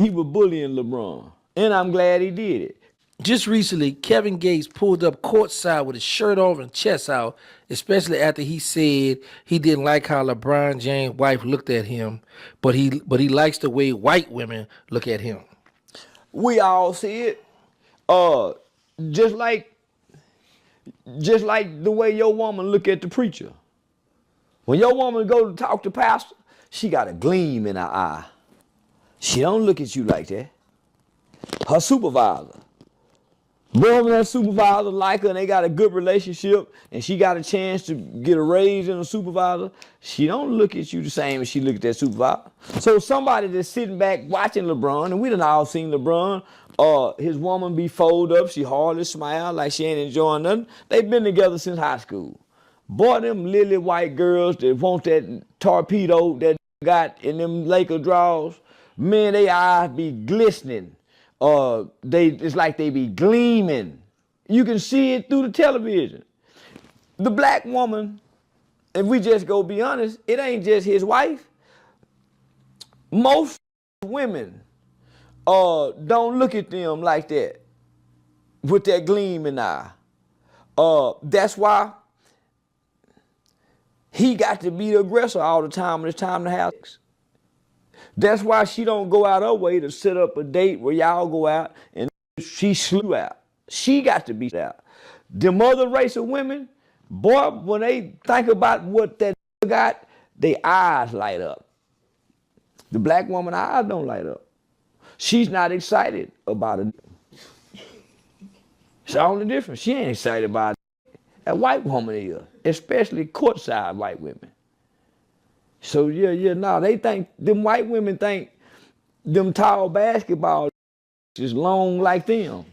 he was bullying LeBron, and I'm glad he did it. Just recently, Kevin Gates pulled up courtside with his shirt off and chest out, especially after he said he didn't like how LeBron James' wife looked at him, but he likes the way white women look at him. We all see it. Just like the way your woman look at the preacher. When your woman go to talk to pastor, she got a gleam in her eye. She don't look at you like that. Her supervisor. Boy, when that supervisor like her and they got a good relationship and she got a chance to get a raise in a supervisor, she don't look at you the same as she look at that supervisor. So somebody that's sitting back watching LeBron, and we done all seen LeBron, his woman be folded up, she hardly smile like she ain't enjoying nothing. They've been together since high school. Boy, them lily white girls that want that torpedo that got in them Laker draws, man, they eyes be glistening. It's like they be gleaming. You can see it through the television. The black woman, if we just go be honest, it ain't just his wife. Most women don't look at them like that, with that gleam in the eye. That's why he got to be the aggressor all the time when it's time to have sex. That's why she don't go out her way to set up a date where y'all go out and she slew out. She got to be out. Them other race of women, boy, when they think about what that got, their eyes light up. The black woman eyes don't light up. She's not excited about it. It's the only difference. She ain't excited about it. That white woman is, especially courtside white women. So they think, them white women think them tall basketball is long like them.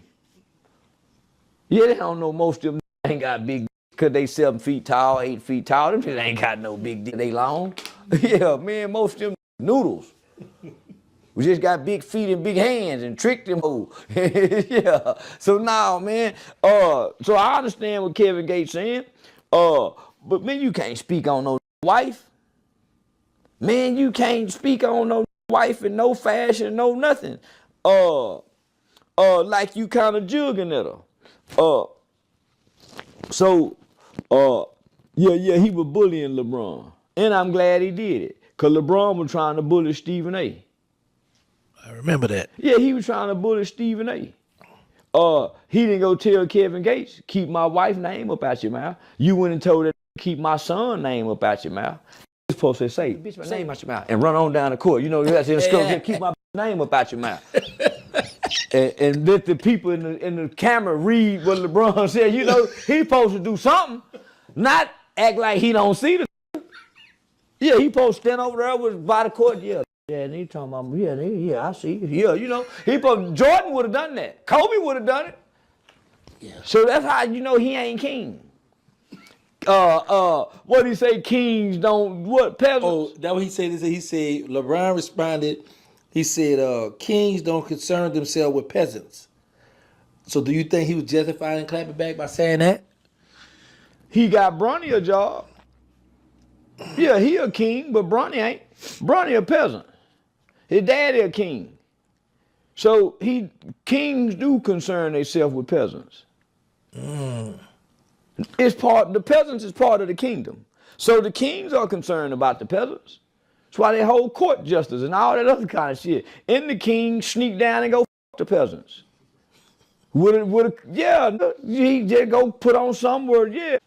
Yeah, they don't know most of them ain't got big, cause they 7 feet tall, 8 feet tall. Them people ain't got no big dick, they long. Yeah, man, most of them noodles. We just got big feet and big hands and tricked them all. Yeah, so now, man, so I understand what Kevin Gates saying, but man, you can't speak on no wife. Man, you can't speak on no wife in no fashion, no nothing. Like you kind of jugging at her. He was bullying LeBron. And I'm glad he did it. Because LeBron was trying to bully Stephen A. I remember that. Yeah, he was trying to bully Stephen A. He didn't go tell Kevin Gates, keep my wife's name up out your mouth. You went and told her, keep my son's name up out your mouth. Supposed to say, bitch, my name out your mouth, and run on down the court. You know, that's in the school. Keep my name up out your mouth, and let the people in the camera read what LeBron said. You know, he supposed to do something, not act like he don't see the. Yeah, he supposed to stand over there with by the court. Yeah, and he talking about, yeah, I see. Yeah, you know, Jordan would have done that. Kobe would have done it. Yeah. So that's how you know he ain't king. What he say? Kings don't what peasants? Oh, that what he said. He said LeBron responded. He said kings don't concern themselves with peasants. So do you think he was justified in clapping back by saying that? He got Bronny a job. Yeah, he a king, but Bronny ain't. Bronny a peasant. His daddy a king. So kings do concern themselves with peasants. The peasants is part of the kingdom. So the kings are concerned about the peasants. That's why they hold court justice and all that other kind of shit. And the king sneak down and go f the peasants. He just go put on some word, yeah.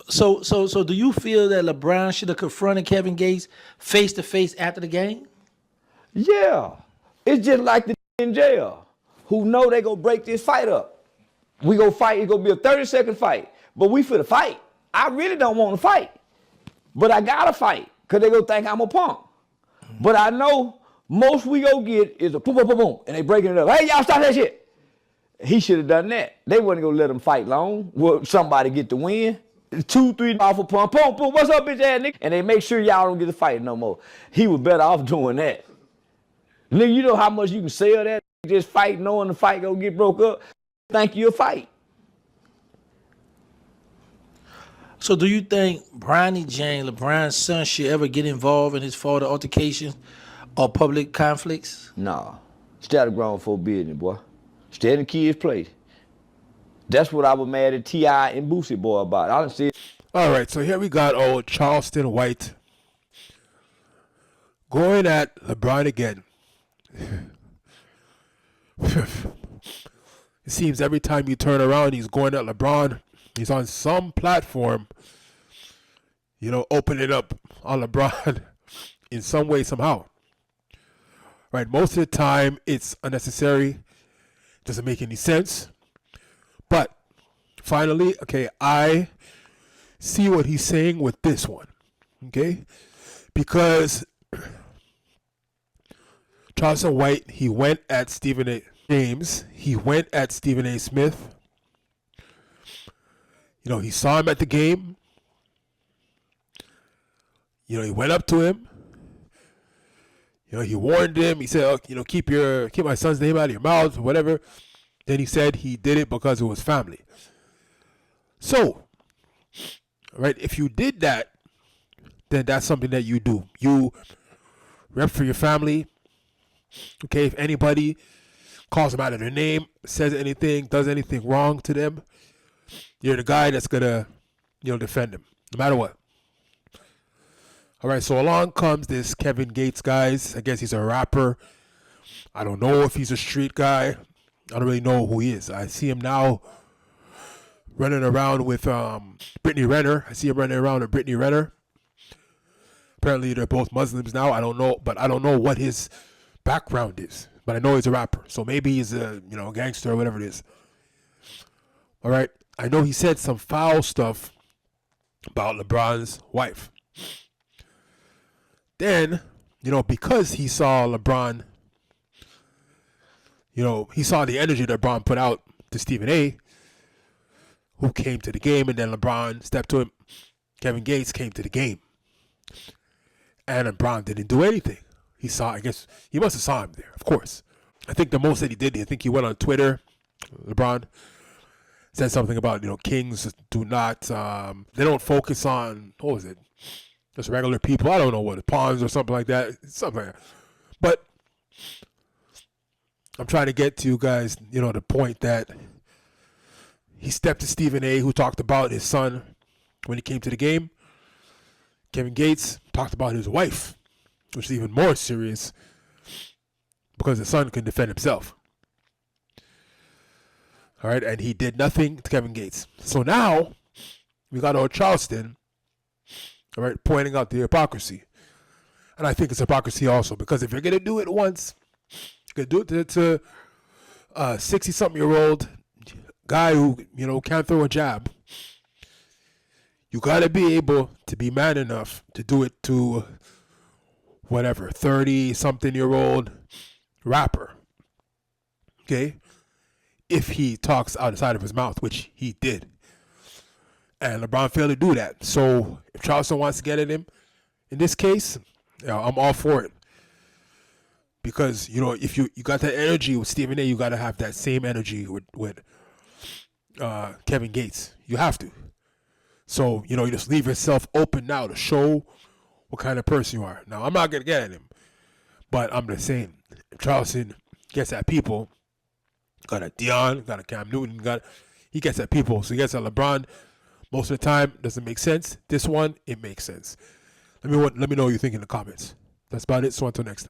So do you feel that LeBron should have confronted Kevin Gates face to face after the game? Yeah. It's just like the in jail who know they gonna break this fight up. We go fight, it's gonna be a 30-second fight. But we finna fight. I really don't want to fight. But I gotta fight, because they gonna think I'm a punk. But I know most we go get is a boom, boom, boom, boom, and they breaking it up. Hey, y'all stop that shit. He should have done that. They wasn't gonna let him fight long. Well, somebody get the win. 2, 3 off a pump, boom, boom, what's up, bitch ass nigga? And they make sure y'all don't get to fight no more. He was better off doing that. Nigga, you know how much you can sell that? Just fight knowing the fight gonna get broke up? Think you'll fight. So do you think Bronny James, LeBron's son, should ever get involved in his father altercation Or public conflicts? Nah. Stay out of grown folk business, boy. Stay in the kids' place. That's what I was mad at T.I. and Boosie, boy, about. I done said. All right, so here we got old Charleston White going at LeBron again. It seems every time you turn around, he's going at LeBron. He's on some platform, opening up on LeBron in some way, somehow. Right, most of the time it's unnecessary, doesn't make any sense. But finally, okay, I see what he's saying with this one, okay? Because Charleston White, he went at Stephen A. James, he went at Stephen A. Smith. He saw him at the game. He went up to him. He warned him. He said, keep my son's name out of your mouth, or whatever. Then he said he did it because it was family. So, right, if you did that, then that's something that you do. You rep for your family. Okay, if anybody calls them out of their name, says anything, does anything wrong to them, you're the guy that's gonna, defend them, no matter what. All right, so along comes this Kevin Gates, guys. I guess he's a rapper. I don't know if he's a street guy. I don't really know who he is. I see him now running around with Brittany Renner. I see him running around with Brittany Renner. Apparently, they're both Muslims now. I don't know, but I don't know what his background is. But I know he's a rapper, so maybe he's a gangster or whatever it is. All right, I know he said some foul stuff about LeBron's wife. Then, because he saw LeBron, he saw the energy that LeBron put out to Stephen A., who came to the game, and then LeBron stepped to him. Kevin Gates came to the game, and LeBron didn't do anything. I guess he must have saw him there, of course. I think the most that he did, I think he went on Twitter, LeBron, said something about, kings do not, they don't focus on, what was it? Just regular people. I don't know what, pawns or something like that. Something like that. But I'm trying to get to you guys, the point that he stepped to Stephen A., who talked about his son when he came to the game. Kevin Gates talked about his wife, which is even more serious because the son can defend himself. All right, and he did nothing to Kevin Gates. So now we got old Charleston, all right, pointing out the hypocrisy. And I think it's hypocrisy also, because if you're going to do it once, you're going to do it to a 60-something-year-old guy who, can't throw a jab. You got to be able to be man enough to do it to whatever, 30-something-year-old rapper. Okay? If he talks outside of his mouth, which he did. And LeBron failed to do that. So if Charleston wants to get at him, in this case, I'm all for it. Because, if you got that energy with Stephen A., you got to have that same energy with Kevin Gates. You have to. So, you just leave yourself open now to show what kind of person you are. Now, I'm not going to get at him. But I'm just saying, if Charleston gets at people, got a Dion, got a Cam Newton, he gets at people. So he gets at LeBron. Most of the time, doesn't make sense. This one, it makes sense. Let me know what you think in the comments. That's about it. So until next time.